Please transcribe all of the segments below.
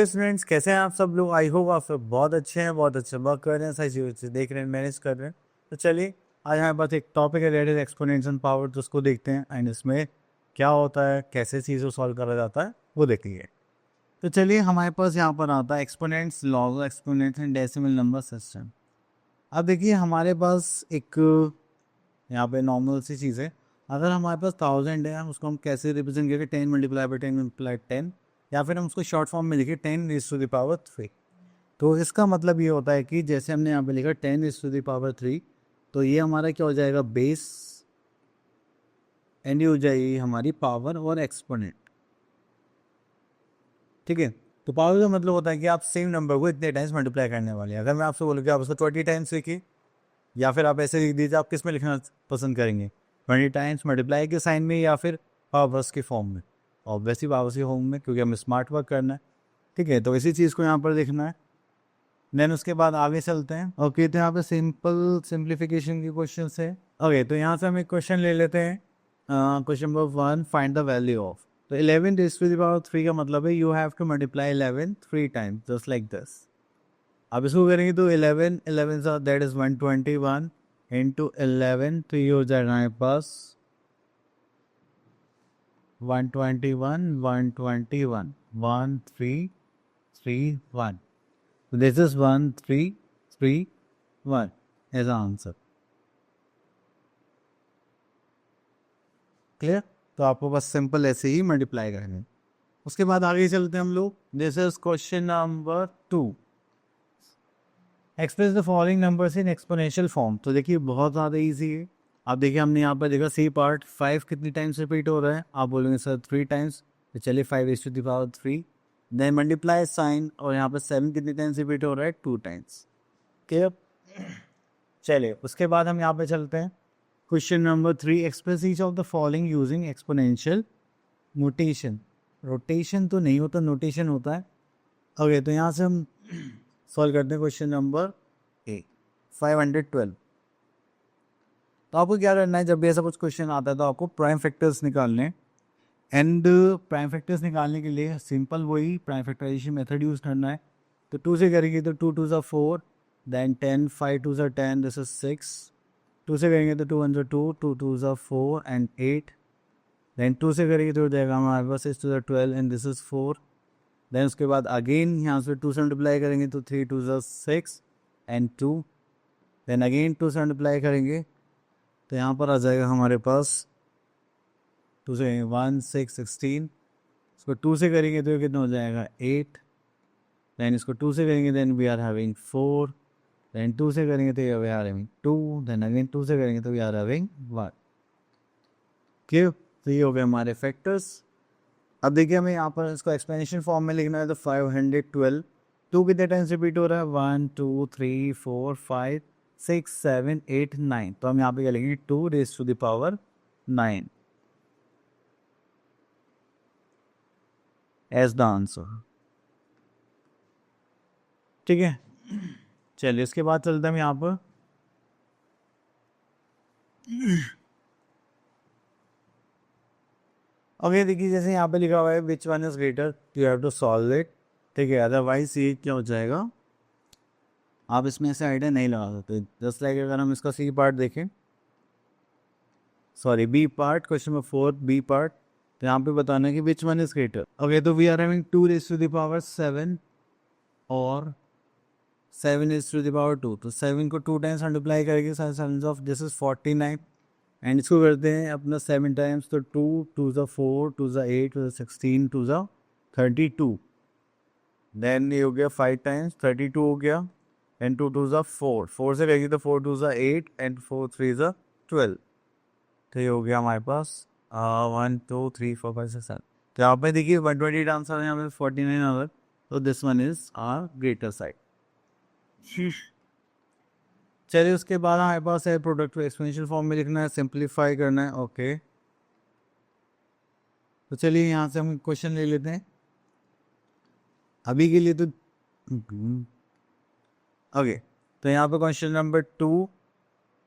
Hello students, कैसे हैं आप सब लोग। आई होप आप सब बहुत अच्छे हैं, बहुत अच्छे वर्क कर रहे हैं, सही चीज़ से देख रहे हैं, मैनेज कर रहे हैं। तो चलिए आज हमारे पास एक टॉपिक है दैट इज एक्सपोनेंशियल पावर, तो उसको देखते हैं एंड इसमें क्या होता है, कैसे चीज़ को सॉल्व करा जाता है वो देखेंगे। तो चलिए हमारे पास यहाँ पर आता है exponents, log exponents and decimal number system. अब देखिए हमारे पास एक यहाँ पे नॉर्मल सी चीज़ है। अगर हमारे पास 1000 है, हम उसको हम कैसे रिप्रेजेंट करेंगे, 10 मल्टीप्लाई बाई 10 मल्टीप्लाई 10, या फिर हम उसको शॉर्ट फॉर्म में लिखे 10⁻3। तो इसका मतलब ये होता है कि जैसे हमने यहाँ पे लिखा 10⁻3, तो ये हमारा क्या हो जाएगा, बेस, एंड ये हो जाएगी हमारी पावर और एक्सपोनेंट। ठीक है, तो पावर का मतलब होता है कि आप सेम नंबर को इतने टाइम्स मल्टीप्लाई करने वाले हैं। अगर मैं आपसे बोलूँ कि आप उसको 20 टाइम्स लिखिए, या फिर आप ऐसे लिख दीजिए, आप किस में लिखना पसंद करेंगे, 20 टाइम्स मल्टीप्लाई के साइन में या फिर पावर्स के फॉर्म में। ऑब्वियसली पावर्स के फॉर्म में, क्योंकि हमें स्मार्ट वर्क करना है। ठीक है, तो इसी चीज़ को यहाँ पर देखना है। देन उसके बाद आगे चलते हैं। ओके, तो यहाँ पे सिंपल सिंप्लीफिकेशन की क्वेश्चन है। ओके, तो यहाँ से हम एक क्वेश्चन ले लेते हैं। Question number 1, find the value of. तो 11⁻³ का मतलब है you have to multiply 11 3 times, just like this. अब इसको करेंगे तो 11 11 दैट इज 121 इंटू 11, तो ये हो जाएगा हमारे पास 121 121 1331। So this is 1331 as an answer. Clear? तो आपको बस सिंपल ऐसे ही मल्टीप्लाई करना। उसके बाद आगे चलते हैं हम लोग। This is question number 2, express the following numbers in exponential form. तो देखिए बहुत ज़्यादा इजी है। आप देखिए हमने यहाँ पर देखा सी पार्ट 5 कितनी टाइम्स रिपीट हो रहा है, आप बोलेंगे सर 3 टाइम्स, तो चलिए 5⁻3, देन मल्टीप्लाई साइन, और यहाँ पर 7 कितनी टाइम्स रिपीट हो रहा है, 2 टाइम्स। क्लियर? चलिए उसके बाद हम यहाँ पे चलते हैं। Question number 3, express each of the following using exponential notation. Rotation तो नहीं होता, नोटेशन होता है। ओके, तो यहाँ से हम सॉल्व करते हैं क्वेश्चन नंबर 512। तो आपको क्या करना है, जब भी ऐसा कुछ क्वेश्चन आता है तो आपको प्राइम फैक्टर्स निकालने हैं। एंड प्राइम फैक्टर्स निकालने के लिए सिंपल वही प्राइम फैक्टराइजेशन मेथड यूज़ करना है। तो 2 से करेंगे तो 2 2 4, देन 10 5 2 10, दिस इज 6। 2 से करेंगे तो 2 1 2, 2 2 4 एंड 8। देन 2 से करेंगे तो हो जाएगा हमारे पास 6 2 12 एंड दिस इज 4। देन उसके बाद अगेन यहाँ से 2 से मल्टीप्लाई करेंगे तो 3 2 6 एंड 2। देन अगेन 2 से मल्टीप्लाई करेंगे तो यहाँ पर आ जाएगा हमारे पास 2 से 1 6 16। इसको 2 से करेंगे तो कितना हो जाएगा 8। देन इसको 2 से करेंगे then we are having 4। Then 2 से करेंगे तो we are having 2। Then again 2 से करेंगे तो वी आर हैविंग 1। क्यों? तो ये हो गए हमारे फैक्टर्स। अब देखिए हमें यहाँ पर इसको एक्सप्लेनेशन फॉर्म में लिखना है। तो 512 2 कितने टाइम्स रिपीट हो रहा है, 1 2 3 4 5 6 7 8 9। तो हम यहाँ पे क्या लिखेंगे, 2⁻9 एज द आंसर। ठीक है, चलिए इसके बाद चलते हैं हम यहाँ पर। ओके, देखिए जैसे यहाँ पे लिखा हुआ है which one is greater, you have to solve it. ठीक है, अदरवाइज ये क्या हो जाएगा, आप इसमें ऐसे आइडिया नहीं लगा सकते। जस्ट लाइक अगर हम इसका सी पार्ट देखें, sorry B part, question number 4 B part, तो यहाँ पे बताना है कि which one is greater. Okay, तो वी आर हैविंग 2⁻7 और 7⁻2। तो 7 को 2 टाइम्स मल्टीप्लाई करेंगे, 7 ऑफ दिस इज 49। एंड इसको करते हैं अपना 7 टाइम्स, तो 2 2 4 2 8 2 16 2 32। देन ये हो गया 5 टाइम्स, 32 हो गया। एंड 2 2 4, 4 से करेंगे तो 4 2 8 एंड 4 3 12। तो ये हो गया हमारे पास 1 2 3 4 5 6 7। तो यहाँ पे देखिए 128 आंसर है, यहाँ पे 49 आंसर। तो this one is are greater side. चलिए उसके बाद हमारे पास है प्रोडक्ट को एक्सपोनेंशियल फॉर्म में लिखना है, सिंप्लीफाई करना है। ओके, तो चलिए यहाँ से हम क्वेश्चन ले लेते हैं अभी के लिए। तो ओके, तो यहाँ पे question number 2,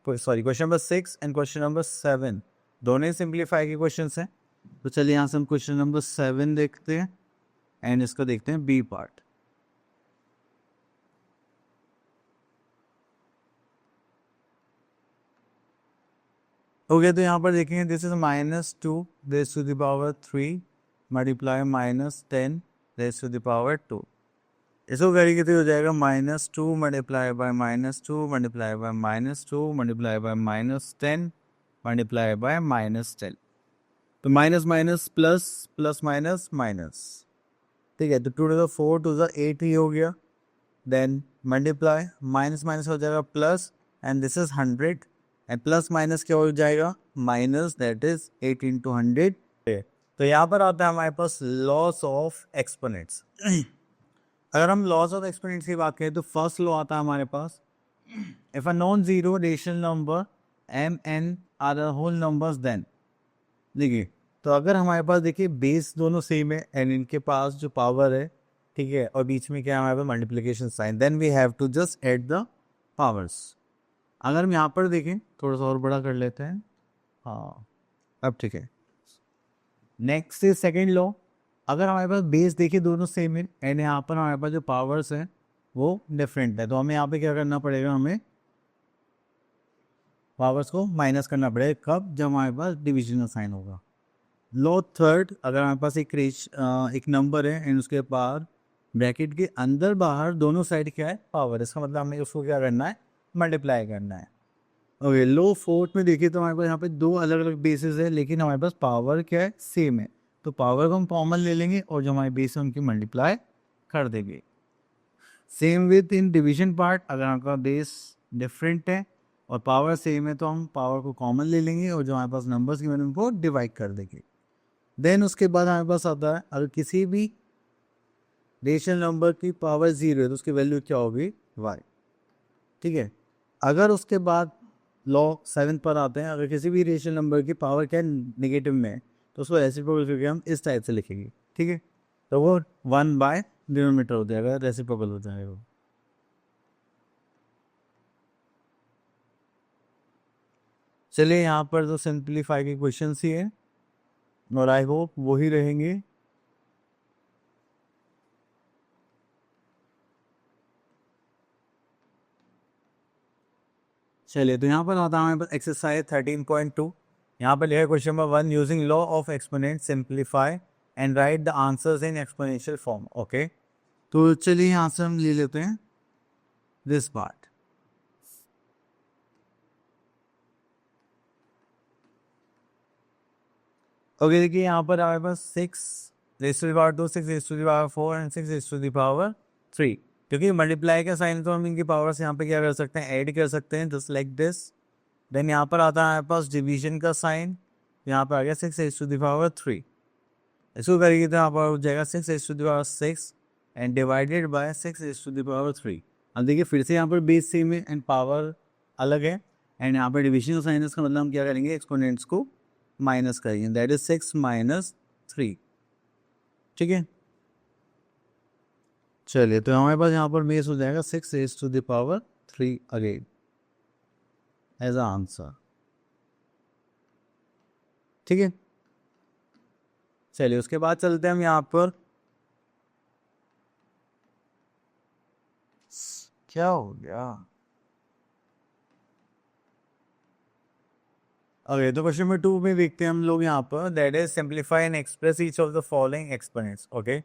sorry question number 6 and question number 7 दोनों ही सिंप्लीफाई के क्वेश्चन हैं। तो चलिए यहाँ से हम क्वेश्चन नंबर 7 देखते हैं एंड इसका देखते हैं बी पार्ट। ओके, तो यहाँ पर देखेंगे this is -2 raise to the power 3 multiply -10 raise to the power 2। इसको करेंगे तो हो जाएगा -2 multiply by -2 multiply by -2 multiply by -10 multiply by -10। तो minus minus plus, plus minus minus, ठीक है। तो 2 टू द 4 टू द 8 ही हो गया। देन मल्टीप्लाई, माइनस माइनस हो जाएगा plus, and this is 100, and plus minus क्या हो जाएगा माइनस, दैट इज 8 इंटू 100। तो यहाँ पर आता है हमारे पास लॉस ऑफ एक्सपोनेंट्स। अगर हम लॉस ऑफ एक्सपोनेंट्स की बात करें तो फर्स्ट लॉ आता है हमारे पास, if a non zero rational number m n are the whole numbers then, देखिए तो अगर हमारे पास देखिए बेस दोनों सेम है एंड इनके पास जो पावर है, ठीक है, और बीच में क्या है हमारे पास multiplication sign, then we have to just add the powers. अगर हम यहाँ पर देखें, थोड़ा सा और बड़ा कर लेते हैं, हाँ अब ठीक है। नेक्स्ट इज सेकेंड लॉ, अगर हमारे पास बेस देखिए दोनों सेम है एंड यहाँ पर हमारे पास जो पावर्स हैं वो डिफरेंट है, तो हमें यहाँ पे क्या करना पड़ेगा, हमें पावर्स को माइनस करना पड़ेगा। कब? जब हमारे पास डिविजन का साइन होगा। लॉ थर्ड, अगर हमारे पास एक नंबर है एंड उसके बाहर ब्रैकेट के अंदर बाहर दोनों साइड क्या है पावर, इसका मतलब हमें उसको क्या करना है, मल्टीप्लाई करना है। ओके, लो फोर्थ में देखिए तो हमारे पास यहाँ पे दो अलग अलग बेसिस है लेकिन हमारे पास पावर क्या है, सेम है, तो पावर को हम कॉमन ले लेंगे और जो हमारे बेस है उनकी मल्टीप्लाई कर देंगे। Same with in division part, अगर आपका बेस डिफरेंट है और पावर सेम है तो हम पावर को कॉमन ले लेंगे और जो हमारे पास नंबर्स की वैल्यू उनको डिवाइड कर देंगे। देन उसके बाद हमारे पास आता है, अगर किसी भी रेशनल नंबर की पावर 0 है तो उसकी वैल्यू क्या होगी, y, ठीक है। अगर उसके बाद लॉ 7 पर आते हैं, अगर किसी भी रेशनल नंबर की पावर क्या नेगेटिव में है तो उसको रेसिप्रोकल करके हम इस टाइप से लिखेंगे, ठीक है। तो वो 1 बाय डिनोमीटर हो जाएगा, रेसिप्रोकल हो जाएगा वो। चलिए यहाँ पर तो सिंप्लीफाई के क्वेश्चन ही है और आई होप वो ही रहेंगे। चलिए तो यहाँ पर आता है हमारे पास एक्सरसाइज 13.2। यहाँ पर लिखा है question number 1, using law of exponent simplify and right the answers in exponential form. Okay, तो चलिए यहाँ से हम ले लेते हैं दिस पार्ट। ओके, देखिए यहाँ पर हमारे पास 6 raise to the power 2, 6 raise to the power 4 and 6 raise to the power 3। क्योंकि मल्टीप्लाई का साइन तो हम इनकी पावर से यहाँ पे क्या कर सकते हैं, ऐड कर सकते हैं, जस्ट लाइक दिस। देन यहाँ पर आता है हमारे पास डिवीजन का साइन, यहाँ पर आ गया 6 रेज़ टू द पावर 3। इसको करेंगे तो यहाँ पर हो जाएगा 6 raise to the power 6 and divided by 6 raise to the power 3। अब देखिए फिर से यहाँ पर बेस सेम है एंड पावर अलग है एंड यहाँ पर डिवीजन का साइन, इसका मतलब हम क्या करेंगे, एक्सपोनेंट्स को माइनस करेंगे, दैट इज 6 माइनस 3, ठीक है। चलिए तो हमारे पास यहाँ पर बेस हो जाएगा 6 raise to the power 3 again as a answer, ठीक है। चलिए उसके बाद चलते हैं हम यहाँ पर, क्या हो गया, ओके तो क्वेश्चन नंबर 2 में देखते हैं हम लोग यहाँ पर, that is simplify and express each of the following exponents. Okay,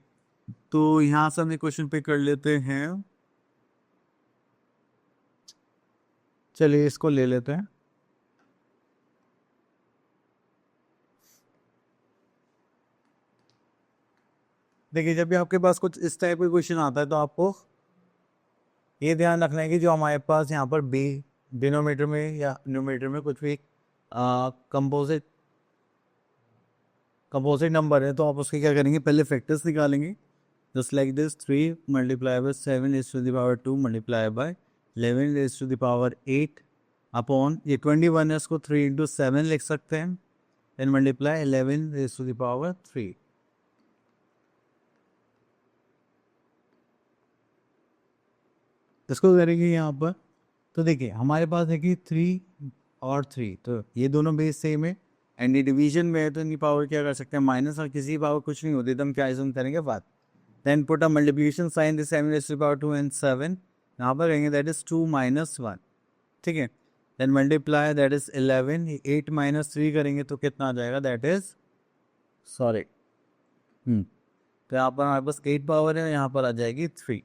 तो यहाँ से हम क्वेश्चन पे कर लेते हैं, चलिए इसको ले लेते हैं। देखिए जब भी आपके पास कुछ इस टाइप का क्वेश्चन आता है तो आपको ये ध्यान रखना है कि जो हमारे पास यहाँ पर बी डिनोमीटर में या न्यूमरेटर में कुछ भी कंपोजिट नंबर है तो आप उसके क्या करेंगे, पहले फैक्टर्स निकालेंगे, just like this 3 multiply by 7 raise to the power 2 multiply by 11 raise to the power 8 upon ये 21 है, इसको 3 इंटू 7 लिख सकते हैं, then multiply 11 raise to the power 3। इसको करेंगे यहाँ पर, तो देखिए हमारे पास है कि 3 और 3, तो ये दोनों बेस सेम है एंड ये डिवीजन में है तो इनकी पावर क्या कर सकते हैं, माइनस, और किसी पावर कुछ नहीं होती तो हम क्या इसमें करेंगे बात। Then put a multiplication sign, this 7 raise to the power 2 and 7 यहाँ पर कहेंगे दैट इज 2 माइनस 1, ठीक है। Then multiply that is 11, 8 minus 3 करेंगे तो कितना आ जाएगा, दैट इज सॉरी तो यहाँ पर हमारे पास 8 पावर है, यहाँ पर आ जाएगी 3।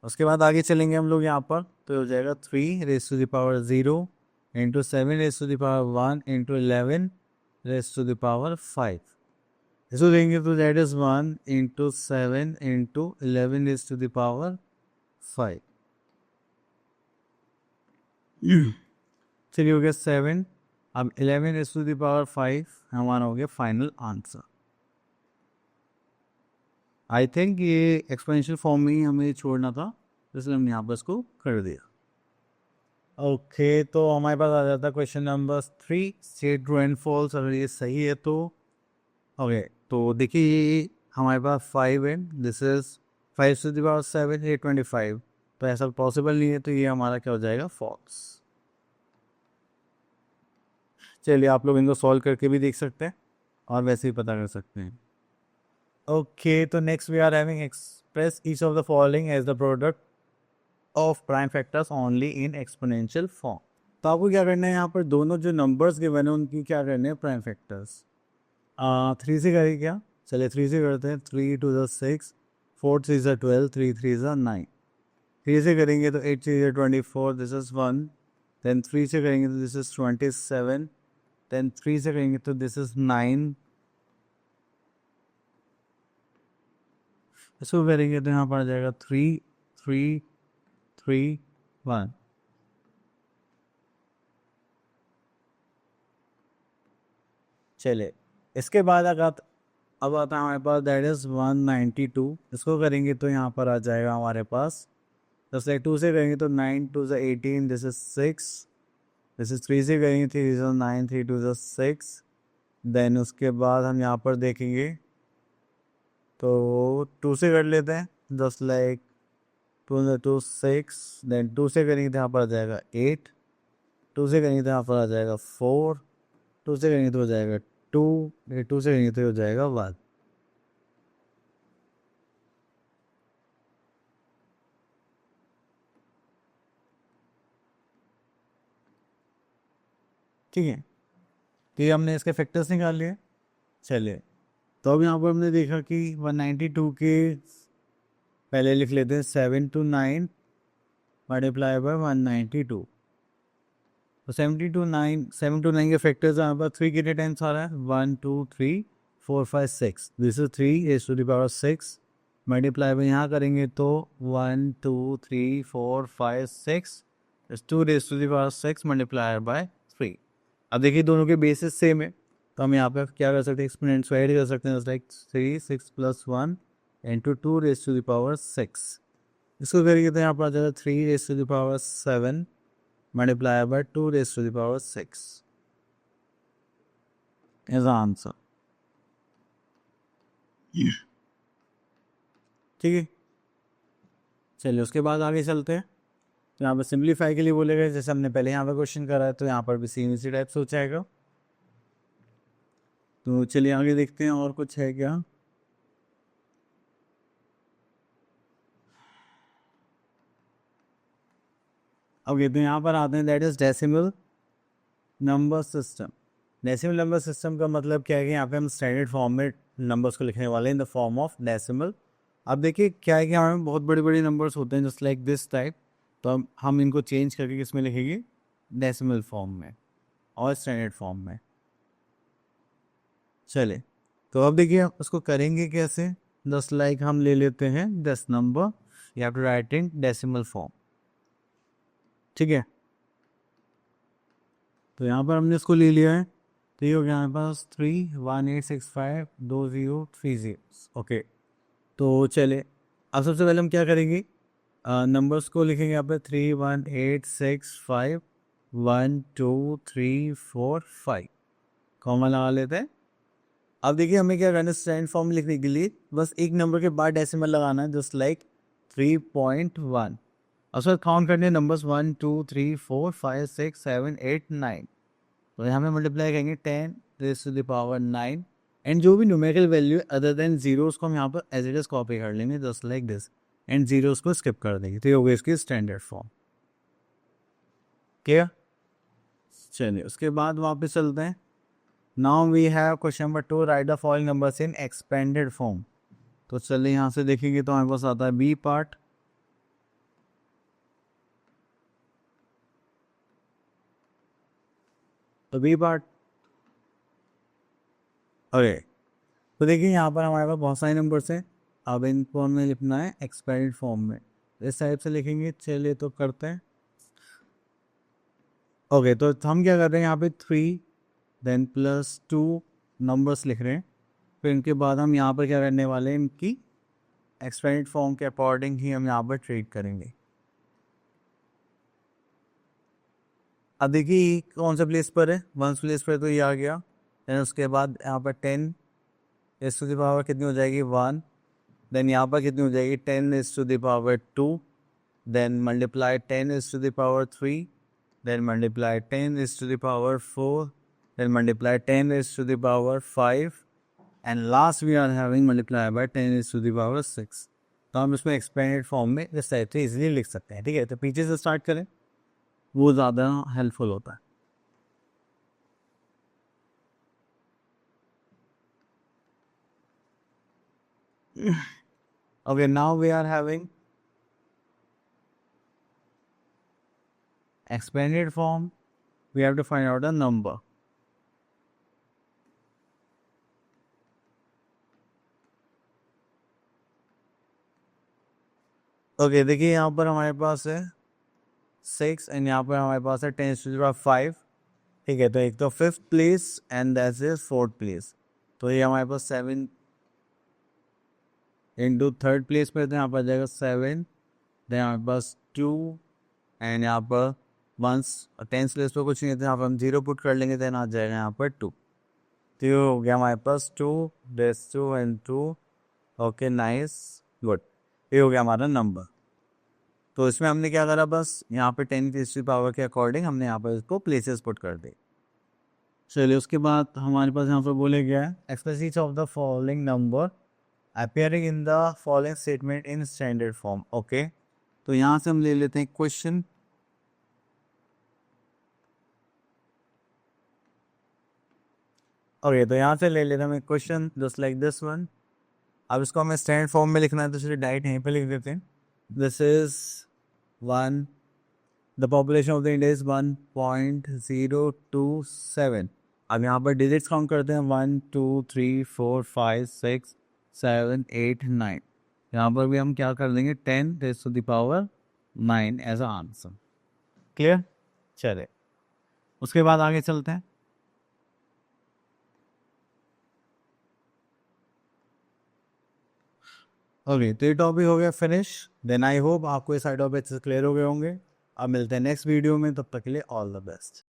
उसके बाद आगे चलेंगे हम लोग यहाँ पर, तो हो जाएगा 3 raise to the power 0 into 7 raise to the power 1 into 11 raise to the power 5। इसको देंगे तो that is 1 into 7 into 11 raise to the power 5। चलिए हो गया 7, अब 11 रेस टू द पावर 5 हमारा हो गया फाइनल आंसर। आई थिंक ये एक्सपोनेंशियल फॉर्म में ही हमें छोड़ना था, इसलिए हमने यहाँ पर इसको कर दिया। ओके तो हमारे पास आ जाता है question number 3, state true and false. अगर ये सही है तो ओके, तो देखिए ये हमारे पास 5 है, this is 5 to the power 7, ये 25, तो ऐसा पॉसिबल नहीं है, तो ये हमारा क्या हो जाएगा, फॉल्स। चलिए आप लोग इनको सॉल्व करके भी देख सकते हैं और वैसे ही पता कर सकते हैं। ओके तो next we are having express each of the following as the product of prime factors only in exponential form. तो आपको क्या करना है, यहाँ पर दोनों जो नंबर्स गिवन है उनकी क्या करने हैं, प्राइम फैक्टर्स। 3 से करें क्या, चलिए 3 से करते हैं। 3 टू ज़ा 6, 4 3 ज़ा 12, 3 3 ज़ा 9। 3 से करेंगे तो 8 3 ज़ा 24, दिस इज़ 1। देन 3 से करेंगे तो दिस इज़ 27। देन 3 से करेंगे तो दिस इज़ 9। इसको करेंगे तो यहाँ पर आ जाएगा 3 3 3 1। चलिए इसके बाद अगर अब आता है हमारे पास दैट इज़ 192। इसको करेंगे तो यहाँ पर आ जाएगा हमारे पास, जैसे 2 से करेंगे तो 9 2 ज़ा 18, दिस इज 6। दिस इज 3 से करेंगे 3 ज़ा 9, 3 2 ज़ा 6। देन उसके बाद हम यहाँ पर देखेंगे तो 2 से कर लेते हैं, जस्ट लाइक 2 ज़ा 2 6। देन 2 से करेंगे तो यहाँ पर आ जाएगा 8। 2 से करेंगे तो यहाँ पर आ जाएगा 4। 2 से करेंगे तो हो जाएगा 2। 2 से करेंगे तो हो जाएगा 1। ठीक है, तो ये हमने इसके फैक्टर्स निकाल लिए। चलिए तो अब यहाँ पर हमने देखा कि 192 के पहले लिख लेते हैं 7 to 9 मल्टीप्लाई बाय 192। तो 7 to 9 के फैक्टर्स यहाँ पर 3 कितने टाइम्स आ रहा है, 1 2 3 4 5 6, this is 3 raise to the power 6 multiply by यहाँ करेंगे तो 1 2 3 4 5 6 is 2 raise to the power 6 multiply by 3। अब देखिए दोनों के बेसिस सेम है, तो हम यहाँ पे क्या कर सकते हैं, एक्सपोनेंट्स ऐड कर सकते हैं, like 3 6 plus 1 into 2 raise to the power 6। इसको करेंगे तो यहाँ पर आ जाएगा 3 raise to the power 7 multiply by 2 raise to the power 6 is the answer. ठीक है, चलिए उसके बाद आगे चलते हैं। तो यहाँ पर सिंप्लीफाई के लिए बोलेगा, जैसे हमने पहले यहाँ पर क्वेश्चन करा है, तो यहाँ पर भी सेम इसी टाइप से हो जाएगा। तो चलिए आगे देखते हैं और कुछ है क्या। ओके तो यहाँ पर आते हैं, that is decimal number system. Decimal number system का मतलब क्या है कि यहाँ पे हम स्टैंडर्ड फॉर्म में नंबर्स को लिखने वाले हैं in the form of decimal. अब देखिए क्या है कि हमें बहुत बड़े बड़े नंबर्स होते हैं जस्ट लाइक दिस टाइप, तो हम इनको चेंज करके किस में लिखेंगे, डेसिमल फॉर्म में और स्टैंडर्ड फॉर्म में। चले तो अब देखिए उसको करेंगे कैसे, जस्ट लाइक हम ले लेते हैं 10 number, you have to write in decimal form. ठीक है, तो यहाँ पर हमने इसको ले लिया है, तो ये हो गया हमारे पास 3 1 8 6 5 2 0 3 0। ओके तो चले अब सबसे पहले हम क्या करेंगे, नंबर्स को लिखेंगे यहाँ पे 3 1 8 6 5 1 2 3 4 5, कॉमा लगा लेते हैं। अब देखिए हमें क्या करना है, स्टैंड फॉर्म लिखने के लिए बस एक नंबर के बाद डेसिमल लगाना है, जस्ट लाइक 3.1। और सर काउंट करने नंबर्स 1 2 3 4 5 6 7 8 9, तो यहाँ पे मल्टीप्लाई करेंगे 10 raise to the power 9 and जो भी numerical value other than zeros को हम यहाँ पर एज इट इज कॉपी कर लेंगे just like this, and zeros को स्किप कर देंगे, तो ये हो गई इसकी स्टैंडर्ड फॉर्म। क्लियर? चलिए उसके बाद वापस चलते हैं. Now we have question number 2, write the following numbers in expanded form. तो चलिए यहाँ से देखेंगे तो हमारे पास आता है बी पार्ट. तो बी पार्ट, ओके, तो देखिए यहाँ पर हमारे पास बहुत सारे नंबर्स हैं. अब इनको हमें लिखना है एक्सपेंडेड फॉर्म में. इस टाइप से लिखेंगे. चलिए तो करते हैं. ओके, तो हम क्या कर रहे हैं यहाँ पे 3 देन +2 नंबर्स लिख रहे हैं. फिर इनके बाद हम यहाँ पर क्या करने वाले हैं, इनकी एक्सपेंडेड फॉर्म के अकॉर्डिंग ही हम यहाँ पर ट्रीट करेंगे. अब देखिए कौन सा प्लेस पर है, 1 प्लेस पर, तो ये आ गया. देन उसके बाद यहाँ पर 10 इस टू द पावर कितनी हो जाएगी 1. देन यहाँ पर कितनी हो जाएगी 10 is to the power 2. Then multiply 10 is to the power 3. Then multiply 10 is to the power 4. Then multiply 10 is to the power 5. And last we are having multiply by 10 is to the power 6. तो हम इसमें expanded form में इस type से easily लिख सकते हैं. ठीक है, तो पीछे से स्टार्ट करें, वो ज़्यादा हेल्पफुल होता है. Okay, now we are having expanded form. We have to find out a number. Okay, देखिए यहाँ पर हमारे पास है 6 एंड यहाँ पर हमारे पास है 10⁵. ठीक है, तो एक तो 5th place and that is 4th place. तो ये हमारे पास 7 इंटू 3rd प्लेस पे, तो यहाँ पर आ जाएगा 7. देन हमारे पास 2 एंड यहाँ पर 1 10th प्लेस पर कुछ नहीं है, तो यहाँ पर हम 0 पुट कर लेंगे. देन आ जाएगा यहाँ पर 2. तो ये हो गया हमारे पास 2 + 2 एंड 2. Okay, nice, good. ये हो गया हमारा नंबर. तो इसमें हमने क्या करा, बस यहाँ पे 10 की पावर के अकॉर्डिंग हमने यहाँ पर इसको प्लेसेस पुट कर दी. चलिए उसके बाद हमारे पास यहाँ पर बोले गया है express of the following number appearing in the following statement in standard form. Okay, तो यहाँ से हम ले लेते हैं क्वेश्चन. ओके, तो यहाँ से ले लेते हैं question just like this one. अब इसको हमें स्टैंडर्ड फॉर्म में लिखना है, तो चलिए डायरेक्ट यहीं पे लिख देते हैं. This is 1, the population of the India is 1.027. अब यहाँ पर डिजिट्स काउंट करते हैं 1 2 3 4 5 6 7 8 9. यहाँ पर भी हम क्या कर देंगे 10⁻⁹ एज अ आंसर. क्लियर? चले उसके बाद आगे चलते हैं. ओके, तो ये टॉपिक हो गया फिनिश. देन आई होप आपको ये सारे टॉपिक क्लियर हो गए होंगे. अब मिलते हैं नेक्स्ट वीडियो में, तब तक के लिए ऑल द बेस्ट.